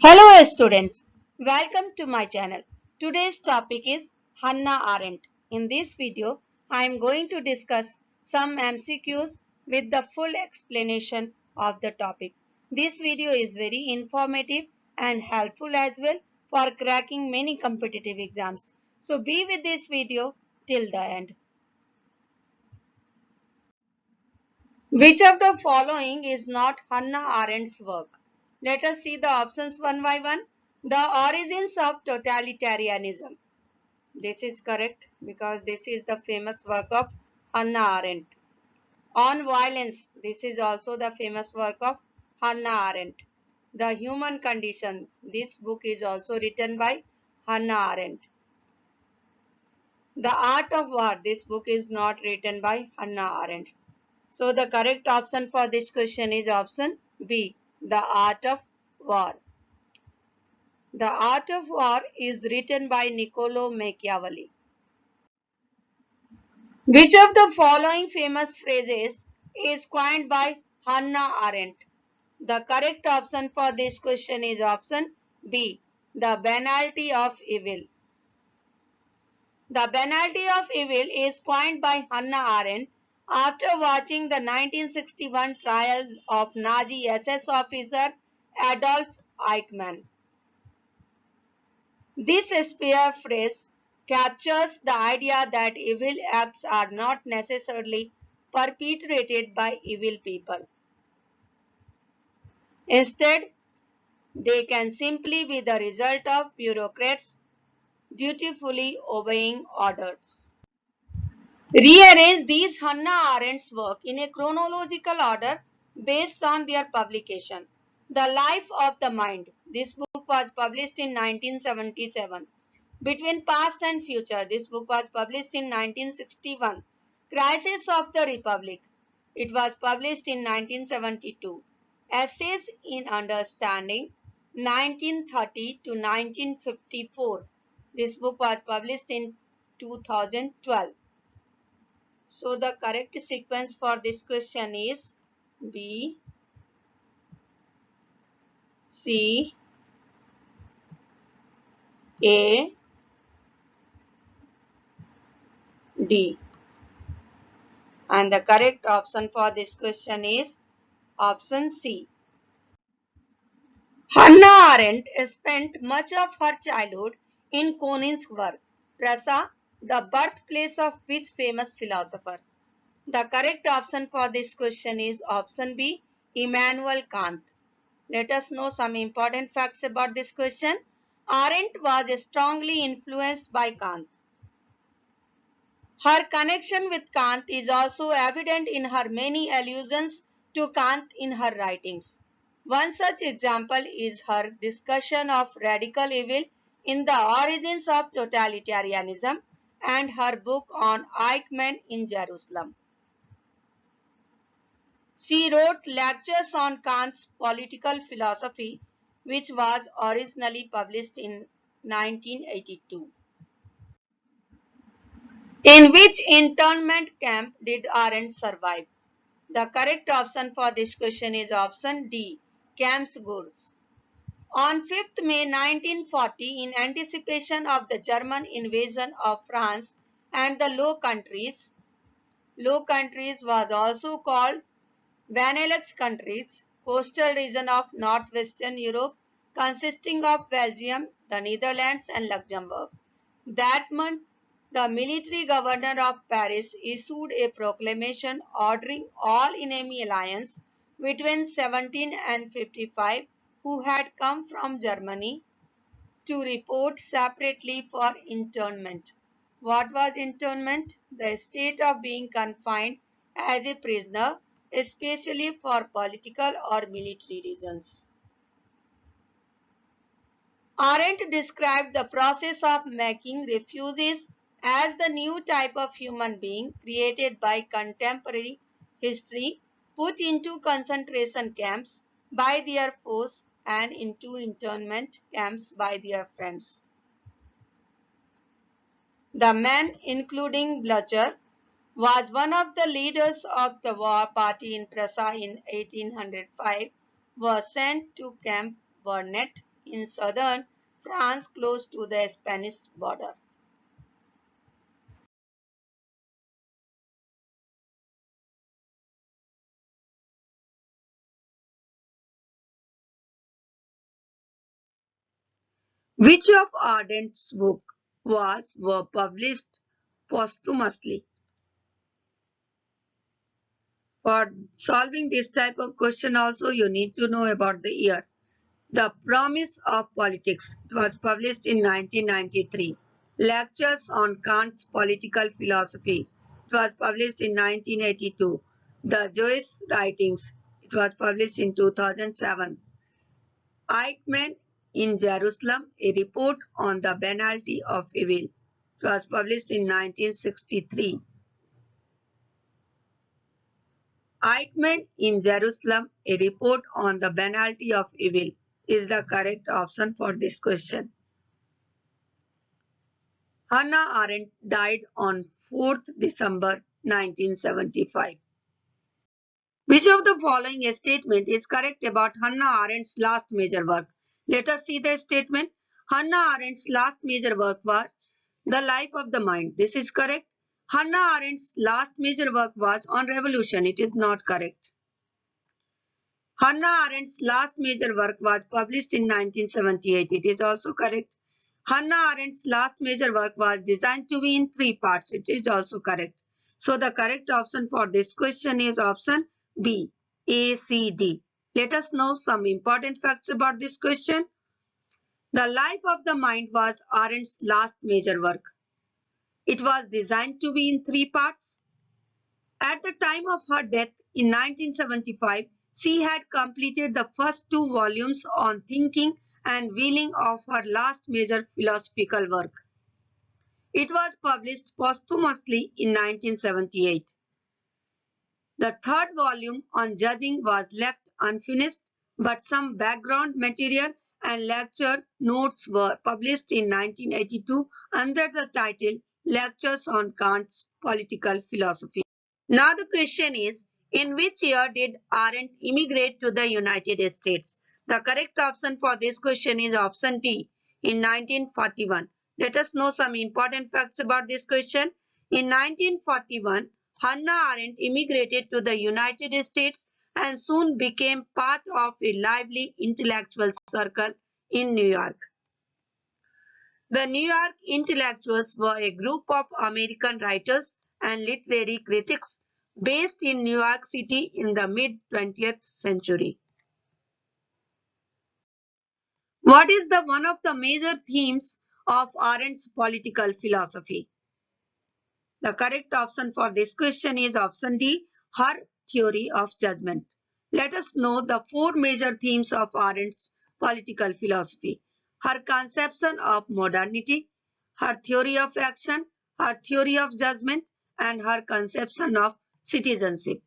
Hello students, welcome to my channel. Today's topic is Hannah Arendt. In this video, I am going to discuss some MCQs with the full explanation of the topic. This video is very informative and helpful as well for cracking many competitive exams. So be with this video till the end. Which of the following is not Hannah Arendt's work? Let us see the options one by one. The Origins of Totalitarianism. This is correct because this is the famous work of Hannah Arendt. On Violence. This is also the famous work of Hannah Arendt. The Human Condition. This book is also written by Hannah Arendt. The Art of War. This book is not written by Hannah Arendt. So the correct option for this question is option B, The Art of War. The Art of War is written by Niccolo Machiavelli. Which of the following famous phrases is coined by Hannah Arendt? The correct option for this question is option B, The Banality of Evil. The Banality of Evil is coined by Hannah Arendt after watching the 1961 trial of Nazi SS officer Adolf Eichmann. This spear phrase captures the idea that evil acts are not necessarily perpetrated by evil people. Instead, they can simply be the result of bureaucrats dutifully obeying orders. Rearrange these Hannah Arendt's work in a chronological order based on their publication. The Life of the Mind. This book was published in 1977. Between Past and Future. This book was published in 1961. Crises of the Republic. It was published in 1972. Essays in Understanding 1930 to 1954. This book was published in 2012. So the correct sequence for this question is B, C, A, D. And the correct option for this question is option C. Hannah Arendt spent much of her childhood in Konigsberg, Prussia, the birthplace of which famous philosopher? The correct option for this question is option B, Immanuel Kant. Let us know some important facts about this question. Arendt was strongly influenced by Kant. Her connection with Kant is also evident in her many allusions to Kant in her writings. One such example is her discussion of radical evil in The Origins of Totalitarianism and her book on Eichmann in Jerusalem. She wrote lectures on Kant's political philosophy, which was originally published in 1982. In which internment camp did Arendt survive? The correct option for this question is option D, Konigsberg. On 5th May 1940, in anticipation of the German invasion of France and the Low Countries was also called Benelux countries, coastal region of northwestern Europe consisting of Belgium, the Netherlands and Luxembourg. That month, the military governor of Paris issued a proclamation ordering all enemy allies between 17 and 55 who had come from Germany to report separately for internment. What was internment? The state of being confined as a prisoner, especially for political or military reasons. Arendt described the process of making refugees as the new type of human being created by contemporary history, put into concentration camps by their foes and into internment camps by their friends. The man, including Blücher, was one of the leaders of the war party in Prussia in 1805, was sent to Camp Vernet in southern France close to the Spanish border. Which of Ardent's books were published posthumously? For solving this type of question also, you need to know about the year. The Promise of Politics. It was published in 1993. Lectures on Kant's Political Philosophy. It was published in 1982. The Jewish Writings. It was published in 2007. Eichmann in Jerusalem, a report on the banality of evil. It was published in 1963. Eichmann in Jerusalem, a report on the banality of evil is the correct option for this question. Hannah Arendt died on 4th December 1975. Which of the following statement is correct about Hannah Arendt's last major work? Let us see the statement. Hannah Arendt's last major work was The Life of the Mind. This is correct. Hannah Arendt's last major work was on revolution. It is not correct. Hannah Arendt's last major work was published in 1978. It is also correct. Hannah Arendt's last major work was designed to be in 3 parts. It is also correct. So the correct option for this question is option B, A, C, D. Let us know some important facts about this question. The Life of the Mind was Arendt's last major work. It was designed to be in 3 parts. At the time of her death in 1975, she had completed the first 2 volumes on thinking and willing of her last major philosophical work. It was published posthumously in 1978. The 3rd volume on judging was left unfinished, but some background material and lecture notes were published in 1982 under the title Lectures on Kant's Political Philosophy. Now the question is, in which year did Arendt immigrate to the United States? The correct option for this question is option D, in 1941. Let us know some important facts about this question. In 1941, Hannah Arendt immigrated to the United States and soon became part of a lively intellectual circle in New York. The New York intellectuals were a group of American writers and literary critics based in New York City in the mid-20th century. What is one of the major themes of Arendt's political philosophy? The correct option for this question is option D, her theory of judgment. Let us know the 4 major themes of Arendt's political philosophy. Her conception of modernity, her theory of action, her theory of judgment, and her conception of citizenship.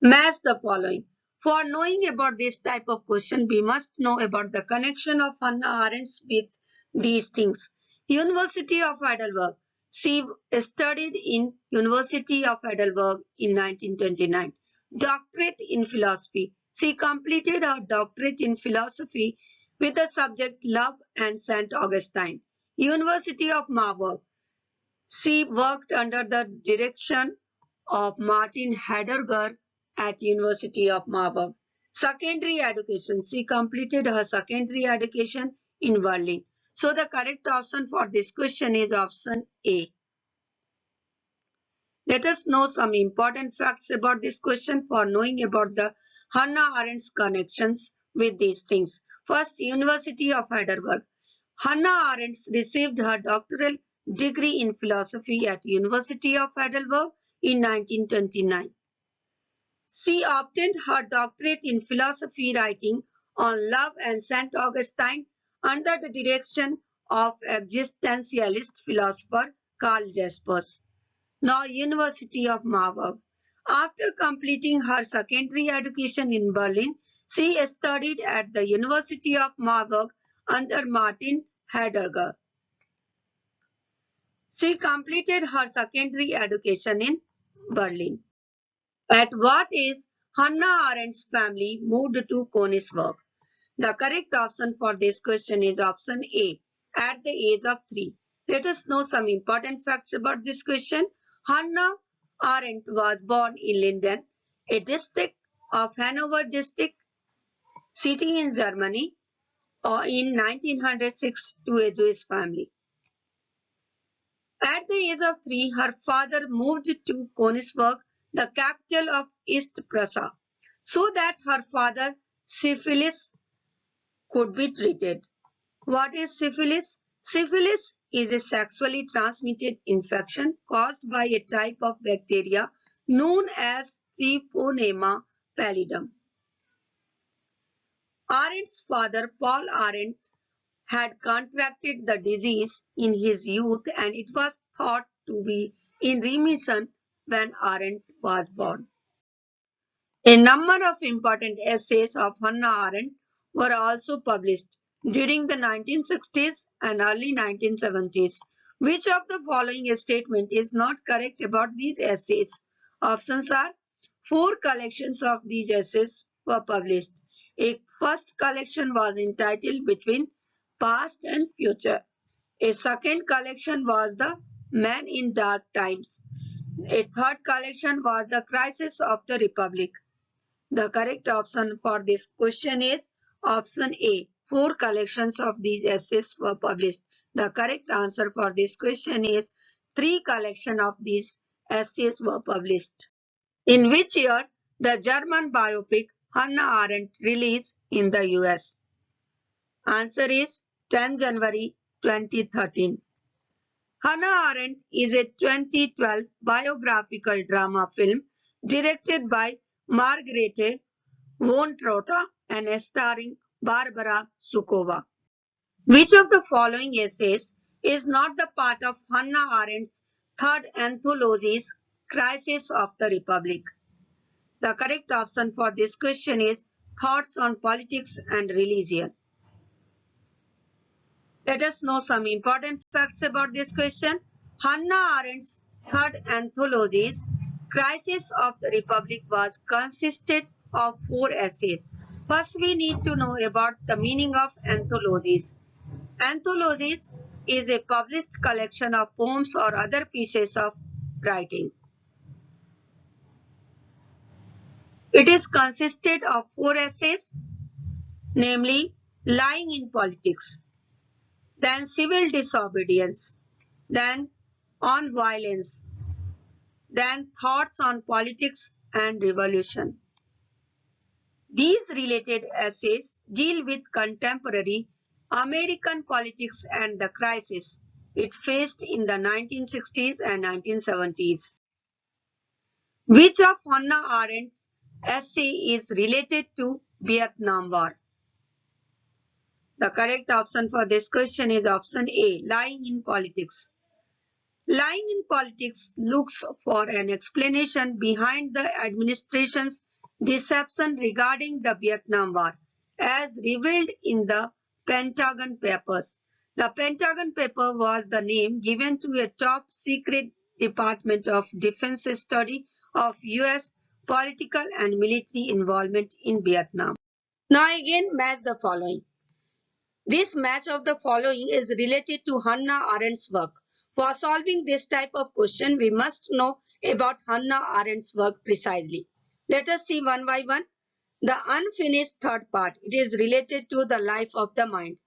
Match the following. For knowing about this type of question, we must know about the connection of Hannah Arendt with these things. University of Heidelberg. She studied in University of Heidelberg in 1929. Doctorate in philosophy. She completed her doctorate in philosophy with the subject Love and St. Augustine. University of Marburg. She worked under the direction of Martin Heidegger at University of Marburg. Secondary education. She completed her secondary education in Berlin. So the correct option for this question is option A. Let us know some important facts about this question for knowing about the Hannah Arendt's connections with these things. First, University of Heidelberg. Hannah Arendt received her doctoral degree in philosophy at University of Heidelberg in 1929. She obtained her doctorate in philosophy writing on love and St. Augustine under the direction of existentialist philosopher Karl Jaspers. Now University of Marburg. After completing her secondary education in Berlin, she studied at the University of Marburg under Martin Heidegger. She completed her secondary education in Berlin. At what age Hannah Arendt's family moved to Konigsberg? The correct option for this question is option A, at the age of 3. Let us know some important facts about this question. Hannah Arendt was born in Linden, a district of Hanover district, city in Germany, in 1906 to a Jewish family. At the age of 3, her father moved to Konigsberg, the capital of East Prussia, so that her father syphilis could be treated. What is syphilis? Syphilis is a sexually transmitted infection caused by a type of bacteria known as Treponema pallidum. Arendt's father, Paul Arendt, had contracted the disease in his youth, and it was thought to be in remission when Arendt was born. A number of important essays of Hannah Arendt were also published during the 1960s and early 1970s. Which of the following statement is not correct about these essays? Options are: 4 collections of these essays were published. A first collection was entitled Between Past and Future. A second collection was The Man in Dark Times. A third collection was The Crisis of the Republic. The correct option for this question is option A. 4 collections of these essays were published. The correct answer for this question is 3 collections of these essays were published. In which year the German biopic Hannah Arendt released in the US? Answer is 10 January 2013. Hannah Arendt is a 2012 biographical drama film directed by Margarete von Trotta and starring Barbara Sukova. Which of the following essays is not the part of Hannah Arendt's third anthology's Crises of the Republic? The correct option for this question is Thoughts on Politics and Religion. Let us know some important facts about this question. Hannah Arendt's third anthology's Crisis of the Republic was consisted of 4 essays. First, we need to know about the meaning of anthologies. Anthologies is a published collection of poems or other pieces of writing. It is consisted of 4 essays, namely Lying in Politics, then Civil Disobedience, then On Violence, then Thoughts on Politics and Revolution. These related essays deal with contemporary American politics and the crisis it faced in the 1960s and 1970s. Which of Hannah Arendt's essay is related to Vietnam War? The correct option for this question is option A, Lying in Politics. Lying in Politics looks for an explanation behind the administration's deception regarding the Vietnam War, as revealed in the Pentagon Papers. The Pentagon Paper was the name given to a top secret Department of Defense study of U.S. political and military involvement in Vietnam. Now again match the following. This match of the following is related to Hannah Arendt's work. For solving this type of question, we must know about Hannah Arendt's work precisely. Let us see one by one. The unfinished third part, it is related to the life of the mind.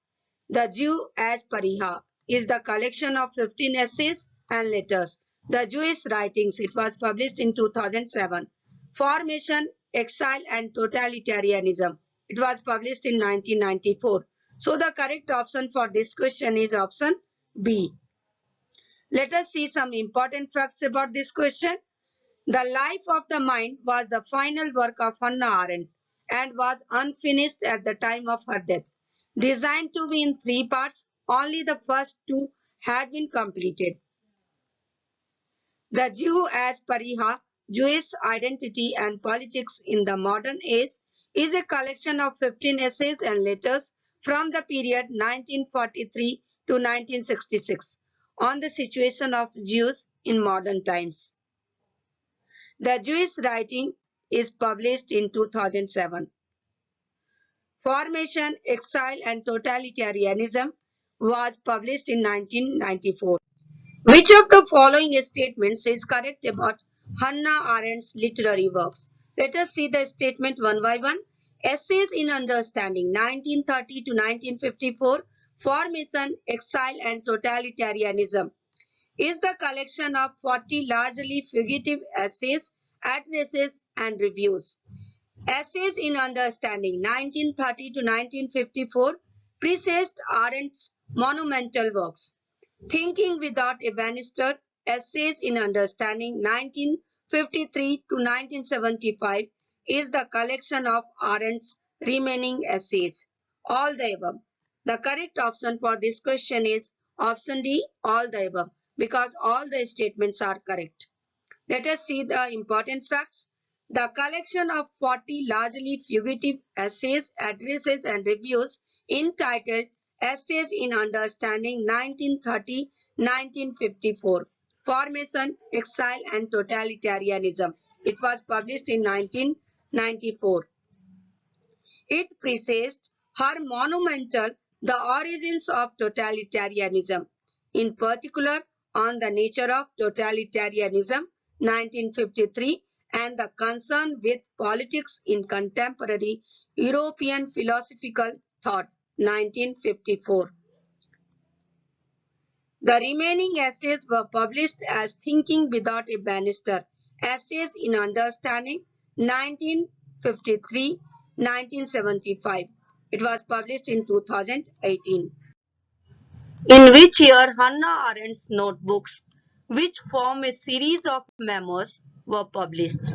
The Jew as Pariha is the collection of 15 essays and letters. The Jewish Writings, it was published in 2007. Formation, Exile and Totalitarianism, it was published in 1994. So the correct option for this question is option B. Let us see some important facts about this question. The Life of the Mind was the final work of Hannah Arendt and was unfinished at the time of her death. Designed to be in 3 parts, only the first 2 had been completed. The Jew as Pariha, Jewish Identity and Politics in the Modern Age is a collection of 15 essays and letters from the period 1943 to 1966 on the situation of Jews in modern times. The Jewish Writing is published in 2007. Formation, Exile and Totalitarianism was published in 1994. Which of the following statements is correct about Hannah Arendt's literary works? Let us see the statement one by one. Essays in Understanding, 1930 to 1954, Formation, Exile and Totalitarianism, is the collection of 40 largely fugitive essays, addresses and reviews. Essays in Understanding, 1930 to 1954, presaged Arendt's monumental works. Thinking Without a Banister, Essays in Understanding, 1953 to 1975, is the collection of Arendt's remaining essays. All the above. The correct option for this question is option D, all the above, because all the statements are correct. Let us see the important facts. The collection of 40 largely fugitive essays, addresses and reviews entitled Essays in Understanding 1930-1954, Formation, Exile and Totalitarianism. It was published in 1994. It presaged her monumental The Origins of Totalitarianism, in particular on the nature of totalitarianism, 1953, and the concern with politics in contemporary European philosophical thought, 1954. The remaining essays were published as Thinking Without a Banister, Essays in Understanding, 1953-1975. It was published in 2018. In which year Hannah Arendt's notebooks, which form a series of memoirs, were published?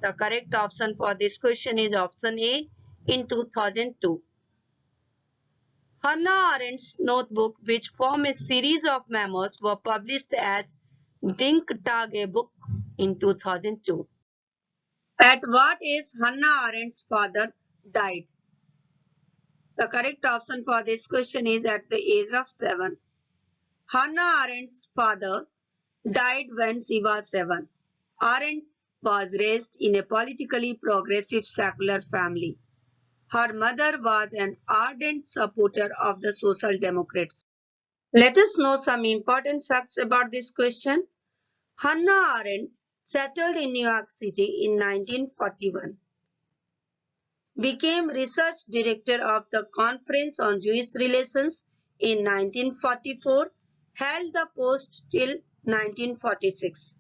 The correct option for this question is option A, in 2002. Hannah Arendt's notebook, which form a series of memoirs, were published as Tagebuch in 2002. At what age Hannah Arendt's father died? The correct option for this question is at the age of 7. Hannah Arendt's father died when she was 7. Arendt was raised in a politically progressive secular family. Her mother was an ardent supporter of the Social Democrats. Let us know some important facts about this question. Hannah Arendt settled in New York City in 1941. Became research director of the Conference on Jewish Relations in 1944. Held the post till 1946.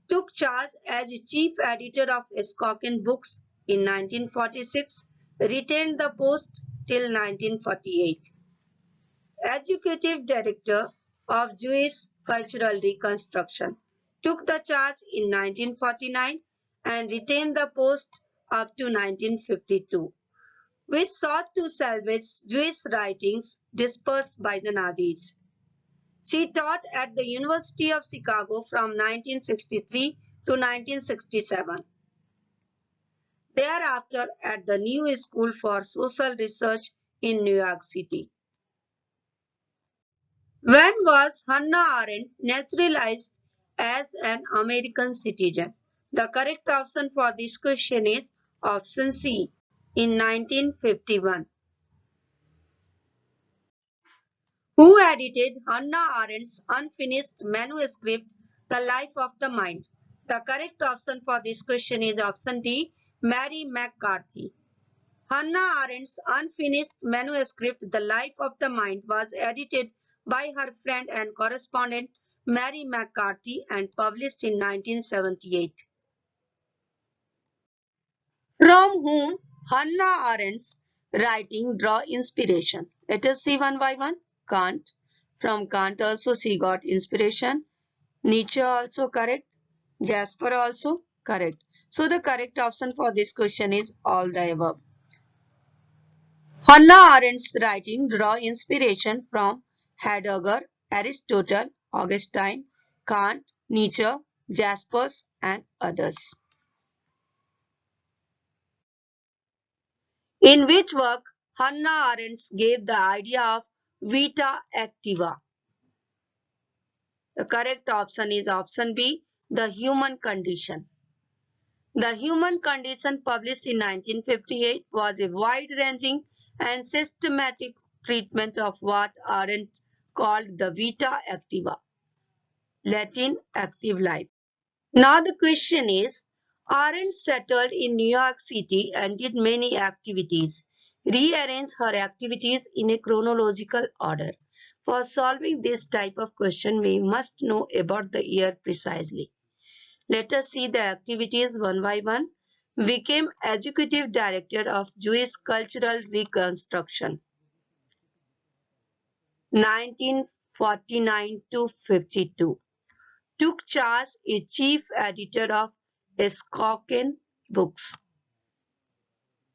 Took charge as chief editor of Schocken Books in 1946. Retained the post till 1948. Executive Director of Jewish Cultural Reconstruction, took the charge in 1949 and retained the post up to 1952, which sought to salvage Jewish writings dispersed by the Nazis. She taught at the University of Chicago from 1963 to 1967. Thereafter at the New School for Social Research in New York City. When was Hannah Arendt naturalized as an American citizen? The correct option for this question is option C, in 1951. Who edited Hannah Arendt's unfinished manuscript, The Life of the Mind? The correct option for this question is option D, Mary McCarthy. Hannah Arendt's unfinished manuscript, The Life of the Mind, was edited by her friend and correspondent Mary McCarthy and published in 1978. From whom Hannah Arendt's writing draw inspiration? Let us see one by one. Kant. From Kant also she got inspiration. Nietzsche also correct. Jasper also correct. So the correct option for this question is all the above. Hannah Arendt's writing draw inspiration from Heidegger, Aristotle, Augustine, Kant, Nietzsche, Jaspers, and others. In which work Hannah Arendt gave the idea of vita activa? The correct option is option B, The Human Condition. The Human Condition, published in 1958, was a wide-ranging and systematic treatment of what Arendt called the vita activa, Latin active life. Now the question is, Arendt settled in New York City and did many activities. Rearrange her activities in a chronological order. For solving this type of question, we must know about the year precisely. Let us see the activities one by one. Became Executive Director of Jewish Cultural Reconstruction, 1949 to 52. Took charge as Chief Editor of Schocken Books,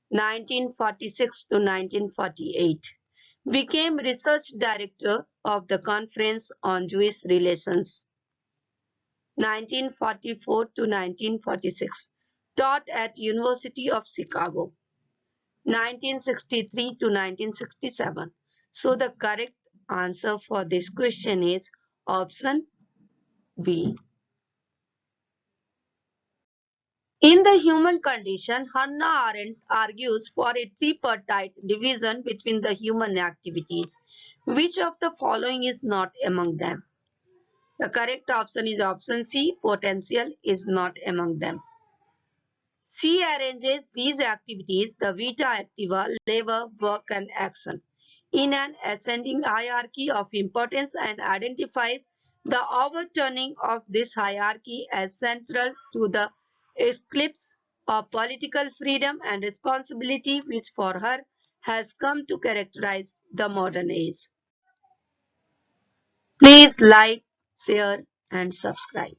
1946 to 1948. Became Research Director of the Conference on Jewish Relations, 1944 to 1946. Taught at University of Chicago, 1963 to 1967. So the correct answer for this question is option B. In the Human Condition, Hannah Arendt argues for a tripartite division between the human activities. Which of the following is not among them? The correct option is option C. Potential is not among them. She arranges these activities, the vita activa, labor, work, and action, in an ascending hierarchy of importance and identifies the overturning of this hierarchy as central to the eclipse of political freedom and responsibility which for her has come to characterize the modern age. Please like, share, and subscribe.